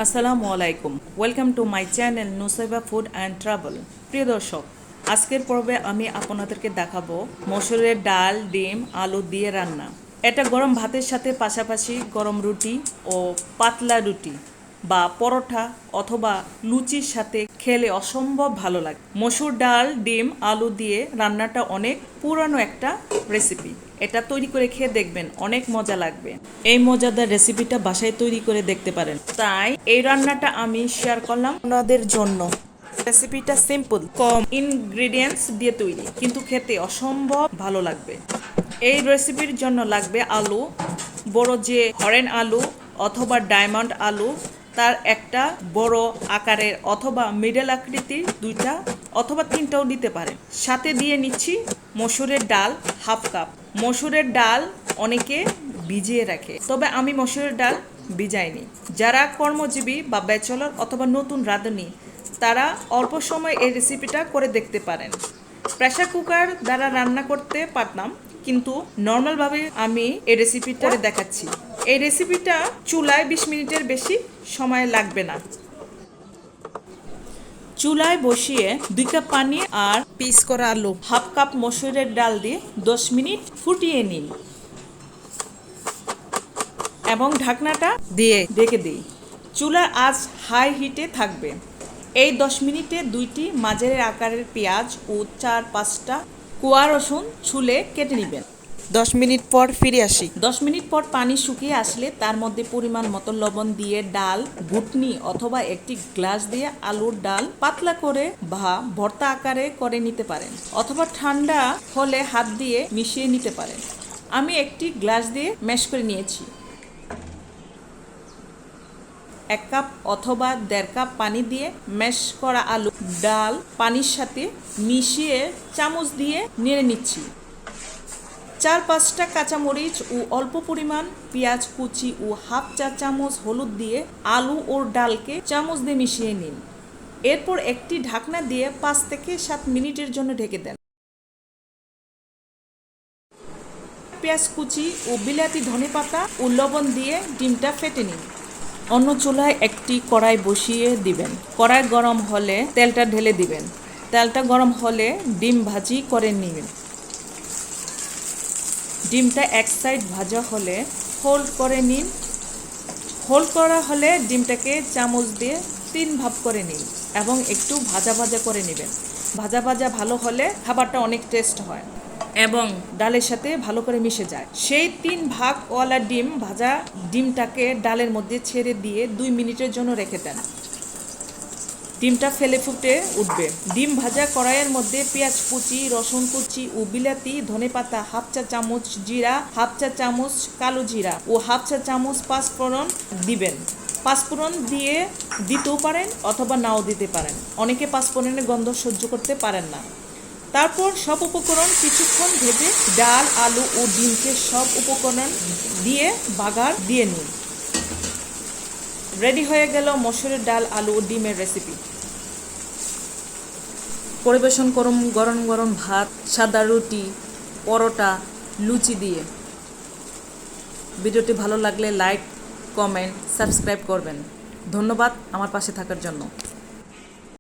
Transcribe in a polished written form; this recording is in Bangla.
আসসালামু আলাইকুম, welcome to my channel Nusaiba food and travel. প্রিয় দর্শক, আজকের পর্বে আমি আপনাদেরকে দেখাবো মসুরের ডাল, ডিম, আলু দিয়ে রান্না। এটা গরম ভাতের সাথে পাশাপাশি গরম রুটি ও পাতলা রুটি বা পরোটা অথবা লুচির সাথে খেলে অসম্ভব ভালো লাগে। মসুর ডাল, ডিম, আলু দিয়ে রান্নাটা অনেক পুরানো একটা রেসিপি। এটা তৈরি করে খেয়ে দেখবেন, অনেক মজা লাগবে। এই মজাদার রেসিপিটা বাসায় তৈরি করে দেখতে পারেন। তাই এই রান্নাটা আমি শেয়ার করলাম আপনাদের জন্য। রেসিপিটা সিম্পল, কম ইনগ্রেডিয়েন্টস দিয়ে তৈরি, কিন্তু খেতে অসম্ভব ভালো লাগবে। এই রেসিপির জন্য লাগবে আলু, বড় যে হরেন আলু অথবা ডায়মন্ড আলু, তার একটা বড় আকারের অথবা মিডল আকৃতির দুইটা অথবা তিনটাও দিতে পারেন। সাথে দিয়ে নিচ্ছি মসুরের ডাল হাফ কাপ। মসুরের ডাল অনেকে ভিজিয়ে রাখে, তবে আমি মসুরের ডাল ভিজাইনি। যারা কর্মজীবী বা ব্যাচেলর অথবা নতুন রাঁধুনি, তারা অল্প সময় এই রেসিপিটা করে দেখতে পারেন। প্রেসার কুকার দ্বারা রান্না করতে পারতাম, কিন্তু নর্মালভাবে আমি এই রেসিপিটা করে দেখাচ্ছি। এই রেসিপিটা চুলায় 20 মিনিটের বেশি সময় লাগবে না। চুলায় বসিয়ে 2 কাপ পানি আর পিস করা আলু, হাফ কাপ মসুরের ডাল দিয়ে 10 মিনিট ফুটিয়ে নিন এবং ঢাকনাটা দিয়ে ঢেকে দিই। চুলার আঁচ হাই হিটে থাকবে। এই 10 মিনিটে 2টি মাঝারি আকারের পেঁয়াজ ও 4-5টা কোয়া রসুন ছুলে কেটে নেবেন। 10 মিনিট পর ফিরে আসি। 10 মিনিট পর পানি শুকিয়ে আসলে তার মধ্যে পরিমাণ মতো লবণ দিয়ে ডাল ঘুটনি অথবা একটি গ্লাস দিয়ে আলুর ডাল পাতলা করে বা ভর্তা আকারে করে নিতে পারেন, অথবা ঠান্ডা হলে হাত দিয়ে মিশিয়ে নিতে পারেন। আমি একটি গ্লাস দিয়ে ম্যাশ করে নিয়েছি। 1 কাপ অথবা 1.5 কাপ পানি দিয়ে ম্যাশ করা আলু ডাল পানির সাথে মিশিয়ে চামচ দিয়ে নেড়ে নিচ্ছি। 4-5টা কাঁচামরিচ ও অল্প পরিমাণ পেঁয়াজ কুচি ও হাফ চা চামচ হলুদ দিয়ে আলু ও ডালকে চামচ দিয়ে মিশিয়ে নিন। এরপর একটি ঢাকনা দিয়ে 5 থেকে 7 মিনিটের জন্য ঢেকে দেন। পেঁয়াজ কুচি ও বিলাতি ধনেপাতা ও লবণ দিয়ে ডিমটা ফেটে নিন। অন্য চুলায় একটি কড়াই বসিয়ে দিবেন। কড়াই গরম হলে তেলটা ঢেলে দিবেন। তেলটা গরম হলে ডিম ভাজি করে নেবেন। ডিমটা এক সাইড ভাজা হলে হোল্ড করে নিন। হোল্ড করা হলে ডিমটাকে চামচ দিয়ে 3 ভাগ করে নিন এবং একটু ভাজা ভাজা করে নেবেন। ভাজা ভাজা ভালো হলে খাবারটা অনেক টেস্ট হয় এবং ডালের সাথে ভালো করে মিশে যায়। সেই 3 ভাগওয়ালা ডিম ভাজা ডিমটাকে ডালের মধ্যে ছেড়ে দিয়ে 2 মিনিটের জন্য রেখে দেন। ডিমটা ফেলে ফুটে উঠবে। ডিম ভাজা কড়াইয়ের মধ্যে পেঁয়াজ কুচি, রসুন কুচি ও বিলাতি ধনেপাতা, হাফ চা চামচ জিরা, হাফ চা চামচ কালো জিরা ও হাফ চা চামচ পাঁচফোড়ন দিবেন। পাঁচফোড়ন দিয়ে দিতেও পারেন অথবা নাও দিতে পারেন। অনেকে পাঁচফোড়নের গন্ধ সহ্য করতে পারেন না। তারপর সব উপকরণ কিছুক্ষণ ভেজে ডাল, আলু ও ডিমকে সব উপকরণ দিয়ে বাগার দিয়ে নিন। রেডি হয়ে গেল মসুরের ডাল, আলু ও ডিমের রেসিপি। পরিবেশন করুন গরম গরম ভাত, সাদা রুটি, পরোটা, লুচি দিয়ে। ভিডিওটি ভালো লাগলে লাইক, কমেন্ট, সাবস্ক্রাইব করবেন। ধন্যবাদ আমার পাশে থাকার জন্য।